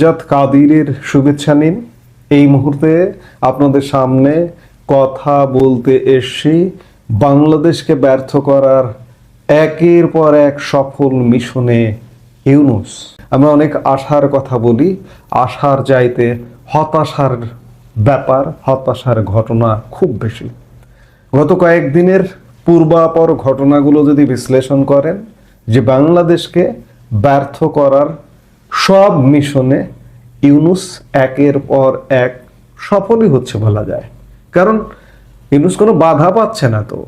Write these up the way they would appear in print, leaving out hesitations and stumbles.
জাত কাদিরের শুভেচ্ছা নিন। এই মুহূর্তে আপনাদের সামনে কথা বলতে এসেছি বাংলাদেশকে ব্যর্থ করার একের পর এক সফল মিশনে ইউনূস। আমরা অনেক আশার কথা বলি, আশার চাইতে হতাশার ব্যাপার, হতাশার ঘটনা খুব বেশি। গত কয়েকদিনের পূর্বাপর ঘটনাগুলো যদি বিশ্লেষণ করেন, যে বাংলাদেশকে ব্যর্থ করার সব মিশনে ইউনূস একের পর এক সফলই হচ্ছে বলা যায়। কারণ ইউনূস কোনো বাধা পাচ্ছে না। তো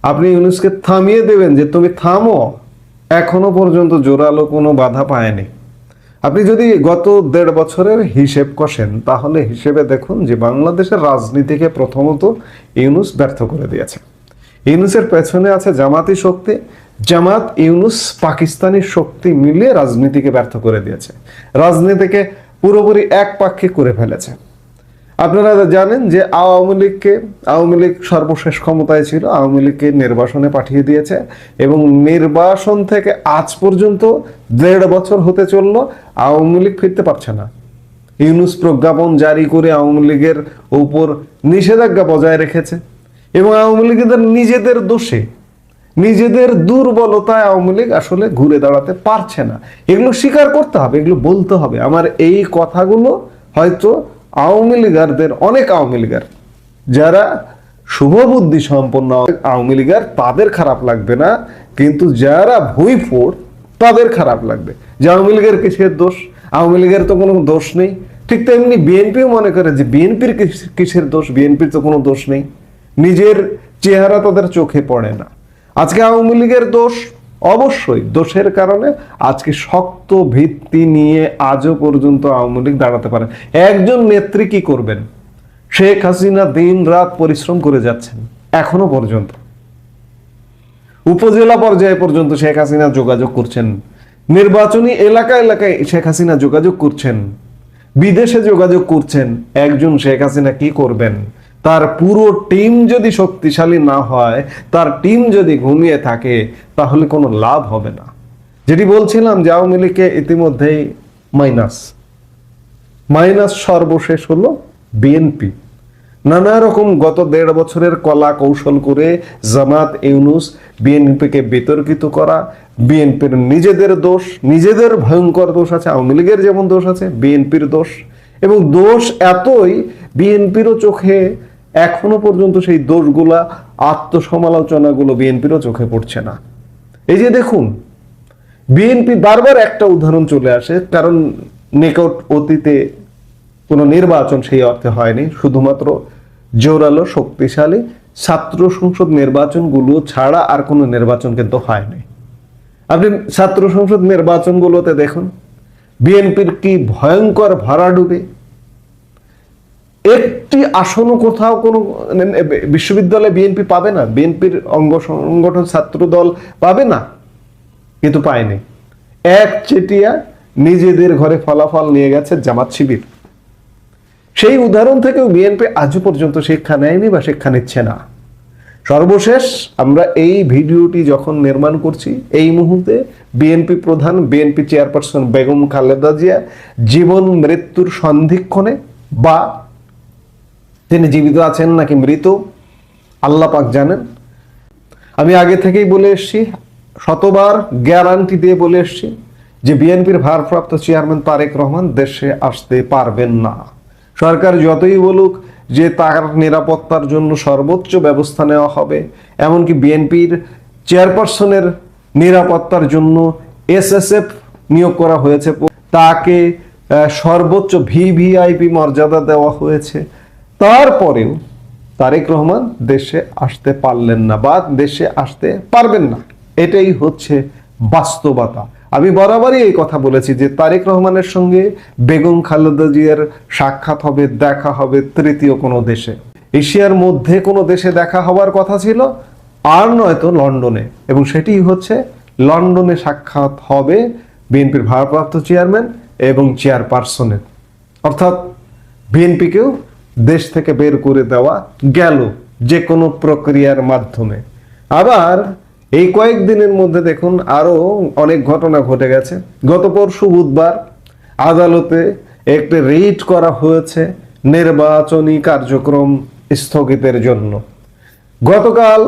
আপনি ইউনূসকে থামিয়ে দেবেন যে তুমি থামো, এখনো পর্যন্ত জোরালো কোনো বাধা পায়নি। আপনি যদি গত 1.5 বছরের হিসেব কষেন, তাহলে হিসেবে দেখুন যে বাংলাদেশের রাজনীতিকে প্রথমত ইউনূস ব্যর্থ করে দিয়েছে। ইউনূসের পেছনে আছে জামাতি শক্তি, জামাত ইউনূস পাকিস্তানি শক্তি মিলিয়ে রাজনীতিকে ব্যর্থ করে দিয়েছে, রাজনীতিকে পুরোপুরি একপাক্ষিক করে ফেলেছে। আপনারা জানেন যে আওয়ামী লীগ সর্বশেষ ক্ষমতায় ছিল, আওয়ামী লীগকে নির্বাসনে পাঠিয়ে দিয়েছে এবং নির্বাসন থেকে আজ পর্যন্ত 1.5 বছর হতে চললো, আওয়ামী লীগ ফিরতে পারছে না। ইউনূস প্রজ্ঞাপন জারি করে আওয়ামী লীগের উপর নিষেধাজ্ঞা বজায় রেখেছে এবং আওয়ামী লীগের নিজেদের দোষে, নিজেদের দুর্বলতায় আওয়ামী লীগ আসলে ঘুরে দাঁড়াতে পারছে না। এগুলো স্বীকার করতে হবে, এগুলো বলতে হবে। আমার এই কথাগুলো হয়তো আওয়ামী লীগারদের, অনেক আওয়ামী লীগার যারা শুভবুদ্ধি সম্পন্ন আওয়ামী লীগার, তাদের খারাপ লাগবে না, কিন্তু যারা ভুইফোড় তাদের খারাপ লাগবে যে আওয়ামী লীগের কিসের দোষ, আওয়ামী লীগের তো কোনো দোষ নেই। ঠিক তেমনি বিএনপিও মনে করে যে বিএনপির কিসের দোষ, বিএনপির তো কোনো দোষ নেই, নিজের চেহারা তাদের চোখে পড়ে না। আজকে আওয়ামী লীগের দোষ, অবশ্যই দোষের কারণে আজকে শক্ত ভিত্তি নিয়ে আজও পর্যন্ত আওয়ামী লীগ দাঁড়াতে পারে। একজন নেত্রী কি করবেন? শেখ হাসিনা দিন রাত পরিশ্রম করে যাচ্ছেন, এখনো পর্যন্ত উপজেলা পর্যায়ে পর্যন্ত শেখ হাসিনা যোগাযোগ করছেন, নির্বাচনী এলাকা এলাকায় শেখ হাসিনা যোগাযোগ করছেন, বিদেশে যোগাযোগ করছেন। একজন শেখ হাসিনা কি করবেন? তার পুরো টিম যদি শক্তিশালী না হয়, তার টিম যদি ঘুমিয়ে থাকে, তাহলে কোনো লাভ হবে না। যেটি বলছিলাম যে আওয়ামী লীগকে ইতিমধ্যেই মাইনাস সর্বশেষ হলো বিএনপি। নানা রকম গত 1.5 বছরের কলা কৌশল করে জামাত ইউনূস বিএনপিকে বিতর্কিত করা, বিএনপির নিজেদের দোষ, নিজেদের ভয়ঙ্কর দোষ আছে, আওয়ামী লীগের যেমন দোষ আছে, বিএনপির দোষ, এবং দোষ এতই বিএনপিরও চোখে এখনো পর্যন্ত সেই দোষগুলা, আত্মসমালোচনাগুলো বিএনপিরও চোখে পড়ছে না। এই যে দেখুন, বিএনপি বারবার একটা উদাহরণ চলে আসে, কারণ নিকট অতীতে কোনো নির্বাচন সেই অর্থে হয়নি, শুধুমাত্র জোরালো শক্তিশালী ছাত্র সংসদ নির্বাচনগুলো ছাড়া আর কোনো নির্বাচন কিন্তু হয়নি। আপনি ছাত্র সংসদ নির্বাচনগুলোতে দেখুন বিএনপির কি ভয়ঙ্কর ভরাডুবি। একটি আসনও কোথাও কোনো বিশ্ববিদ্যালয়ে বিএনপি পাবে না, বিএনপির অঙ্গ সংগঠন ছাত্র দল পাবে না, কিন্তু পায়নি। একচেটিয়া নিজেদের ঘরে ফলাফল নিয়ে গেছে জামাত শিবির। সেই উদাহরণ থেকেও বিএনপি আজও পর্যন্ত শিক্ষা নেয়নি বা শিক্ষা নিচ্ছে না। সর্বশেষ আমরা এই ভিডিওটি যখন নির্মাণ করছি, এই মুহূর্তে বিএনপি প্রধান, বিএনপি চেয়ারপারসন বেগম খালেদা জিয়া জীবন মৃত্যুর সন্ধিক্ষণে, বা তিনি জীবিত আছেন নাকি মৃত আল্লাহ পাক জানেন। আমি আগে থেকেই বলে এসেছি, শতবার গ্যারান্টি দিয়ে বলে এসেছি যে বিএনপির ভারপ্রাপ্ত চেয়ারম্যান তারেক রহমান দেশে আসতে পারবেন না। সরকার যতই বলুক যে তার নিরাপত্তার জন্য সর্বোচ্চ ব্যবস্থা নেওয়া হবে, এমনকি বিএনপির চেয়ারপারসনের নিরাপত্তার জন্য এসএসএফ নিয়োগ করা হয়েছে, তাকে সর্বোচ্চ ভিভিআইপি মর্যাদা দেওয়া হয়েছে, তারপরেও তারেক রহমান দেশে আসতে পারলেন না বা দেশে আসতে পারবেন না। এটাই হচ্ছে বাস্তবতা। আমি বরাবরই এই কথা বলেছি যে তারেক রহমানের সঙ্গে বেগম খালেদা জিয়ার সাক্ষাৎ হবে, দেখা হবে তৃতীয় কোনো দেশে, এশিয়ার মধ্যে কোনো দেশে দেখা হওয়ার কথা ছিল, আর নয়তো লন্ডনে, এবং সেটি হচ্ছে লন্ডনে সাক্ষাৎ হবে বিএনপির ভারপ্রাপ্ত চেয়ারম্যান এবং চেয়ারপারসনের। অর্থাৎ বিএনপিকেও দেশ থেকে বের করে দেওয়া গেল যে কোনো প্রক্রিয়ার মাধ্যমে। আবার এই কয়েকদিনের মধ্যে দেখুন আরো অনেক ঘটনা ঘটে গেছে। গত পরশু বুধবার আদালতে একটি রিট করা হয়েছে নির্বাচনী কার্যক্রম স্থগিতের জন্য। গতকাল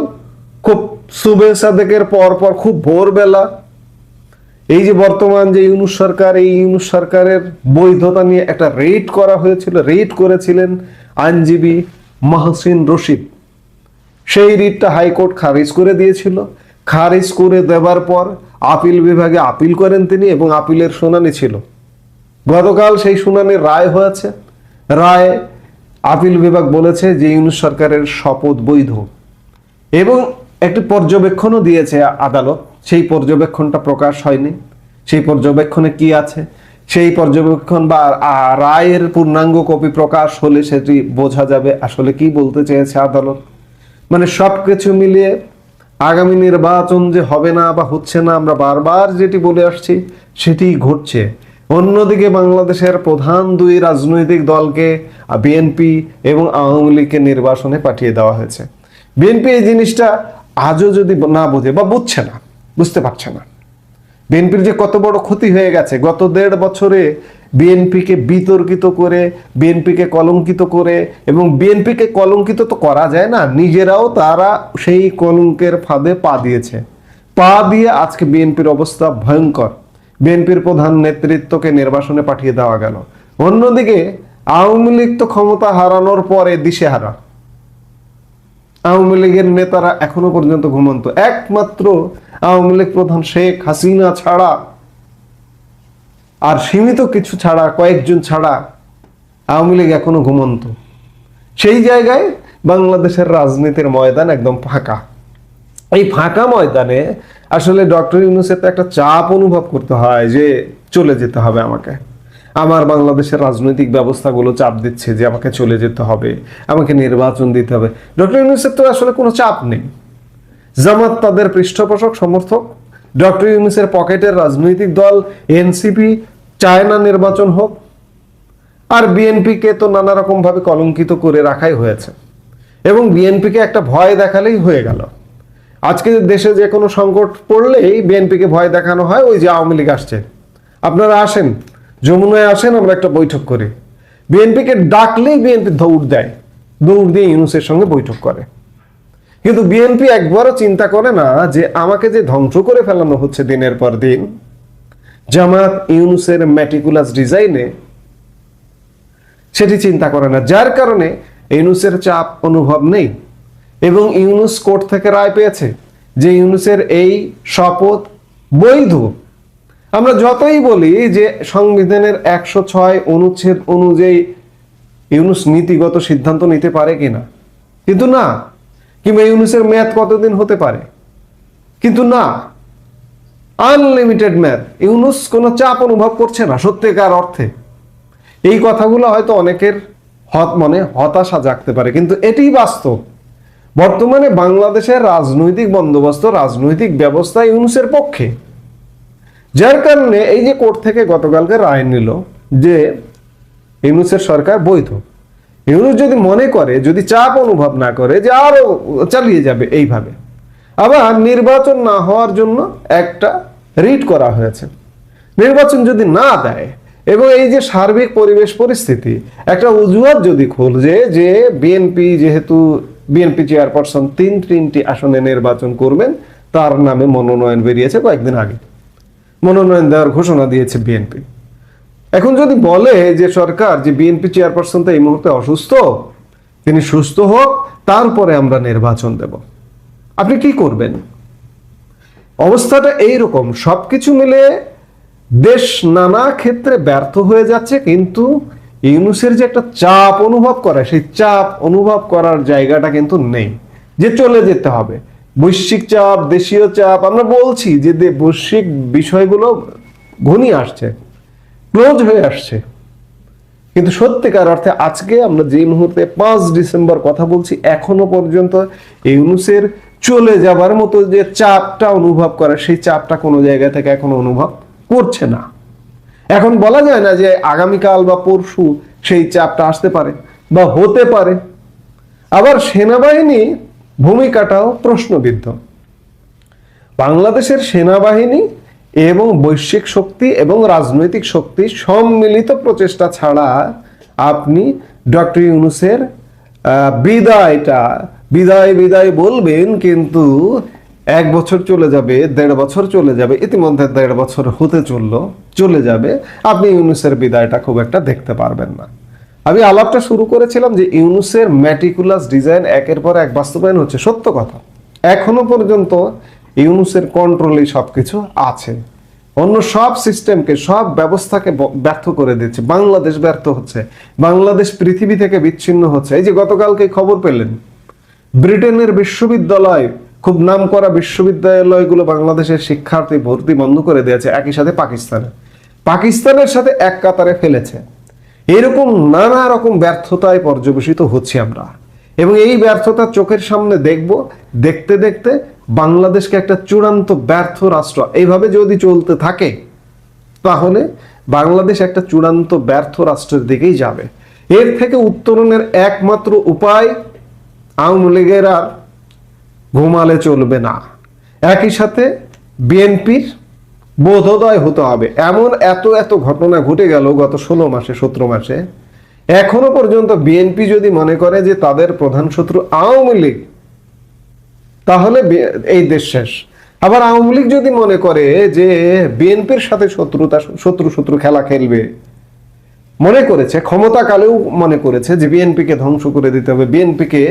খুব সুবে সাদেকের পর খুব ভোরবেলা এই যে বর্তমান যে ইউনূস সরকার, এই ইউনূস সরকারের বৈধতা নিয়ে একটা রিট করা হয়েছিল। রিট করেছিলেন আইনজীবী মাহসিন রশিদ। সেই রিটটা হাইকোর্ট খারিজ করে দিয়েছিল। খারিজ করে দেওয়ার পর আপিল বিভাগে আপিল করেন তিনি এবং আপিলের শুনানি ছিল। গতকাল সেই শুনানির রায় হয়েছে। রায় আপিল বিভাগ বলেছে যে ইউনূস সরকারের শপথ বৈধ এবং একটি পর্যবেক্ষণও দিয়েছে আদালত। সেই পর্যবেক্ষণটা প্রকাশ হয়নি। সেই পর্যবেক্ষণে কি আছে, সেই পর্যবেক্ষণ বা রায়ের পূর্ণাঙ্গ কপি প্রকাশ হলে সেটি বোঝা যাবে আসলে কি বলতে চেয়েছে আদালত। মানে সবকিছু মিলিয়ে আগামী নির্বাচন যে হবে না বা হচ্ছে না, আমরা বারবার যেটি বলে আসছি সেটি ঘটছে। অন্যদিকে বাংলাদেশের প্রধান দুই রাজনৈতিক দলকে বিএনপি এবং আওয়ামী লীগকে নির্বাচনে পাঠিয়ে দেওয়া হয়েছে। বিএনপি এই জিনিসটা আজও যদি না বোঝে বা বুঝছে না, বুঝতে পারছে না বিএনপির যে কত বড় ক্ষতি হয়ে গেছে। গত 1.5 বছরে বিএনপিকে বিতর্কিত করে, বিএনপিকে কলঙ্কিত করে, এবং বিএনপিকে কলঙ্কিত তো করা যায় না, নিজেরাও তারা সেই কলঙ্কের ফাঁদে পা দিয়েছে। পা দিয়ে আজকে বিএনপির অবস্থা ভয়ঙ্কর। বিএনপির প্রধান নেতৃত্বকে নির্বাসনে পাঠিয়ে দেওয়া গেল। অন্যদিকে আওয়ামী লীগ তো ক্ষমতা হারানোর পরে দিশেহারা। আওয়ামী লীগের নেতারা এখনো পর্যন্ত ঘুমন্ত। একমাত্র আওয়ামী লীগ প্রধান শেখ হাসিনা ছাড়া আর সীমিত কিছু ছাড়া, কয়েকজন ছাড়া আওয়ামী লীগ এখনো ঘুমন্ত। সেই জায়গায় বাংলাদেশের রাজনীতির ময়দান একদম ফাঁকা। এই ফাঁকা ময়দানে আসলে ডক্টর ইউনূসের তো একটা চাপ অনুভব করতে হয় যে চলে যেতে হবে আমাকে। আমার বাংলাদেশের রাজনৈতিক ব্যবস্থাগুলো চাপ দিচ্ছে যে আমাকে চলে যেতে হবে, আমাকে নির্বাচন দিতে হবে। ডক্টর ইউনূসের তো আসলে কোনো চাপ নেই। জামাত তাদের পৃষ্ঠপোষক, সমর্থক। ডক্টর ইউনূসের পকেটের রাজনৈতিক দল এনসিপি চায় না নির্বাচন হোক। আর বিএনপিকে তো নানা রকম ভাবে কলঙ্কিত করে রাখাই হয়েছে এবং বিএনপিকে একটা ভয় দেখালেই হয়ে গেল। আজকে দেশে যে কোনো সংকট পড়লেই বিএনপিকে ভয় দেখানো হয়, ওই যে আওয়ামী লীগ আসছে, আপনারা আসেন, যমুনায় আসেন, আমরা একটা বৈঠক করি। বিএনপিকে ডাকলেই বিএনপি দৌড় দেয়, দৌড় দিয়ে ইউনূসের সঙ্গে বৈঠক করে। কিন্তু বিএনপি একবারও চিন্তা করে না যে আমাকে যে ধ্বংস করে ফেলানো হচ্ছে দিনের পর দিন জামাত ইউনূসের ম্যাটিকুলাস ডিজাইনে, সেটি চিন্তা করে না। যার কারণে ইউনূসের চাপ অনুভব নেই এবং ইউনূস কোর্ট থেকে রায় পেয়েছে যে ইউনূসের এই শপথ বৈধ। আমরা যতই বলি যে সংবিধানের 106 অনুচ্ছেদ অনুযায়ী ইউনূস নীতিগত সিদ্ধান্ত নিতে পারে কিনা, কিন্তু না। কিংবা ইউনূসের মেয়াদ কতদিন হতে পারে, কিন্তু না। আনলিমিটেড মেয়াদ। ইউনূস কোনো চাপ অনুভব করছে না সত্যিকার অর্থে। এই কথাগুলো হয়তো অনেকের মনে হতাশা জাগতে পারে, কিন্তু এটাই বাস্তব। বর্তমানে বাংলাদেশের রাজনৈতিক বন্দোবস্ত, রাজনৈতিক ব্যবস্থা ইউনূসের পক্ষে। যার কারণে এই যে কোর্ট থেকে গতকালকে রায় নিল যে ইউনূসের সরকার বৈধ। ইউনূস যদি মনে করে, যদি চাপ অনুভব না করে যে আরো চালিয়ে যাবে এইভাবে, আবার নির্বাচন না হওয়ার জন্য একটা রিট করা হয়েছে। নির্বাচন যদি না দেয় এবং এই যে সার্বিক পরিবেশ পরিস্থিতি, একটা অজুহাত যদি খোঁজে যে বিএনপি, যেহেতু বিএনপি চেয়ারপারসন তিনটি আসনে নির্বাচন করবেন, তার নামে মনোনয়ন বেরিয়েছে কয়েকদিন আগে, মনোনয়ন দেওয়ার ঘোষণা দিয়েছে বিএনপি। এখন যদি বলে যে সরকার, যে বিএনপি চেয়ারপারসন তো এই মুহূর্তে অসুস্থ, তিনি সুস্থ হোক, তারপরে আমরা নির্বাচন দেব, আপনি কি করবেন? অবস্থাটা এইরকম। সবকিছু মিলে দেশ নানা ক্ষেত্রে ব্যর্থ হয়ে যাচ্ছে, কিন্তু ইউনূসের যে একটা চাপ অনুভব করে, সেই চাপ অনুভব করার জায়গাটা কিন্তু নেই যে চলে যেতে হবে। বৈশ্বিক চাপ, দেশীয় চাপ, আমরা বলছি যে বৈশ্বিক বিষয়গুলো ঘনিয়ে আসছে, ক্লোজ হয়ে আসছে, কিন্তু সত্যিকার অর্থে আজকে আমরা যে মুহূর্তে 5 ডিসেম্বর কথা বলছি, এখনো পর্যন্ত ইউনূসের চলে যাবার মতো যে চাপটা অনুভব করে, সেই চাপটা কোনো জায়গা থেকে এখনো অনুভব করছে না। এখন বলা যায় না যে আগামীকাল বা পরশু সেই চাপটা আসতে পারে বা হতে পারে। আবার সেনাবাহিনী ভূমিকাটাও প্রশ্নবিদ্ধ। বাংলাদেশের সেনাবাহিনী এবং বৈশ্বিক শক্তি এবং রাজনৈতিক শক্তি সম্মিলিত প্রচেষ্টা ছাড়া আপনি ডক্টর ইউনূসের বিদায় বিদায় বলবেন, কিন্তু 1 বছর চলে যাবে, 1.5 বছর চলে যাবে, ইতিমধ্যে 1.5 বছর হতে চলে যাবে, আপনি ইউনূসের বিদায়টা খুব একটা দেখতে পারবেন না। আমি আলাপটা শুরু করেছিলাম যে ইউনূসের ম্যাটিকুলাস ডিজাইন একের পর এক বাস্তবায়ন হচ্ছে, সত্য কথা। এখনো পর্যন্ত ইউনূসের কন্ট্রোলেই সবকিছু আছে, অন্য সব সিস্টেমকে, সব ব্যবস্থাকে ব্যর্থ করে দিচ্ছে। বাংলাদেশ ব্যর্থ হচ্ছে, বাংলাদেশ পৃথিবী থেকে বিচ্ছিন্ন হচ্ছে। এই যে গতকালকে খবর পেলেন, ব্রিটেনের বিশ্ববিদ্যালয়, খুব নামকরা বিশ্ববিদ্যালয়গুলো বাংলাদেশের শিক্ষার্থী ভর্তি বন্ধ করে দিয়েছে, একই সাথে পাকিস্তানের সাথে এক কাতারে ফেলেছে। এরকম নানা রকম ব্যর্থতায় পর্যবেসিত হচ্ছে আমরা, এবং এই ব্যর্থতা চোখের সামনে দেখতে দেখতে বাংলাদেশকে একটা চূড়ান্ত ব্যর্থ রাষ্ট্র, এইভাবে যদি চলতে থাকে তাহলে বাংলাদেশ একটা চূড়ান্ত ব্যর্থ রাষ্ট্রের দিকেই যাবে। এর থেকে উত্তরণের একমাত্র উপায়, আওয়ামী লীগের আর ঘুমালে চলবে না, একই সাথে বিএনপির বোধোদয় হতে হবে। এমন এত ঘটনা ঘটে গেল গত 17 মাসে, এখনো পর্যন্ত বিএনপি যদি মনে করে যে তাদের প্রধান শত্রু আওয়ামী লীগ, তাহলে এই দেশ শেষ। আবার আওয়ামী লীগ যদি মনে করে যে বিএনপির সাথে শত্রু খেলা খেলবে, মনে করেছে, ক্ষমতাকালেও মনে করেছে যে বিএনপিকে ধ্বংস করে দিতে হবে, বিএনপিকে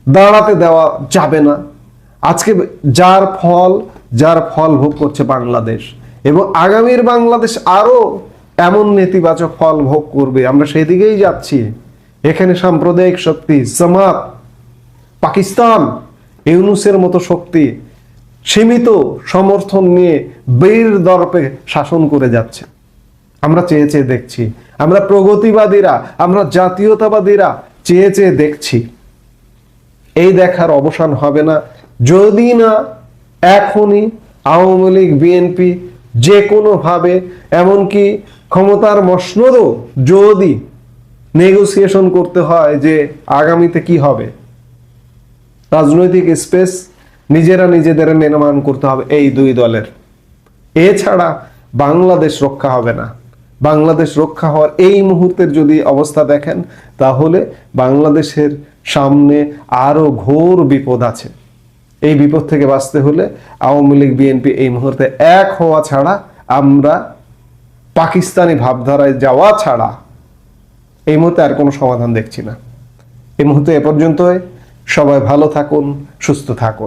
দাঁড়াতে দেওয়া যাবে না, আজকে যার ফল ভোগ করছে বাংলাদেশ, এবং আগামীর বাংলাদেশ আরো এমন নেতিবাচক ফল ভোগ করবে, আমরা সেদিকেই যাচ্ছি। এখানে সাম্প্রদায়িক শক্তি, জামাত, পাকিস্তান, ইউনূসের মতো শক্তি সীমিত সমর্থন নিয়ে বীর দর্পে শাসন করে যাচ্ছে। আমরা চেয়ে চেয়ে দেখছি, আমরা প্রগতিবাদীরা, আমরা জাতীয়তাবাদীরা চেয়ে চেয়ে দেখছি। এই দেখার অবসান হবে না যদি না এখনই আওয়ামী লীগ, বিএনপি যে কোনো ভাবে, এমনকি ক্ষমতার মসনদও যদি নেগোসিয়েশন করতে হয় যে আগামীতে কি হবে, রাজনৈতিক স্পেস নিজেদের নির্মাণ করতে হবে এই দুই দলের। এছাড়া বাংলাদেশ রক্ষা হবে না। বাংলাদেশ রক্ষা হওয়ার এই মুহূর্তের যদি অবস্থা দেখেন, তাহলে বাংলাদেশের সামনে আরো ঘোর বিপদ আছে। এই বিপদ থেকে বাঁচতে হলে আওয়ামী লীগ, বিএনপি এই মুহূর্তে এক হওয়া ছাড়া, আমরা পাকিস্তানি ভাবধারায় যাওয়া ছাড়া এই মুহূর্তে আর কোনো সমাধান দেখছি না। এই মুহূর্তে এ পর্যন্তই। সবাই ভালো থাকুন, সুস্থ থাকুন।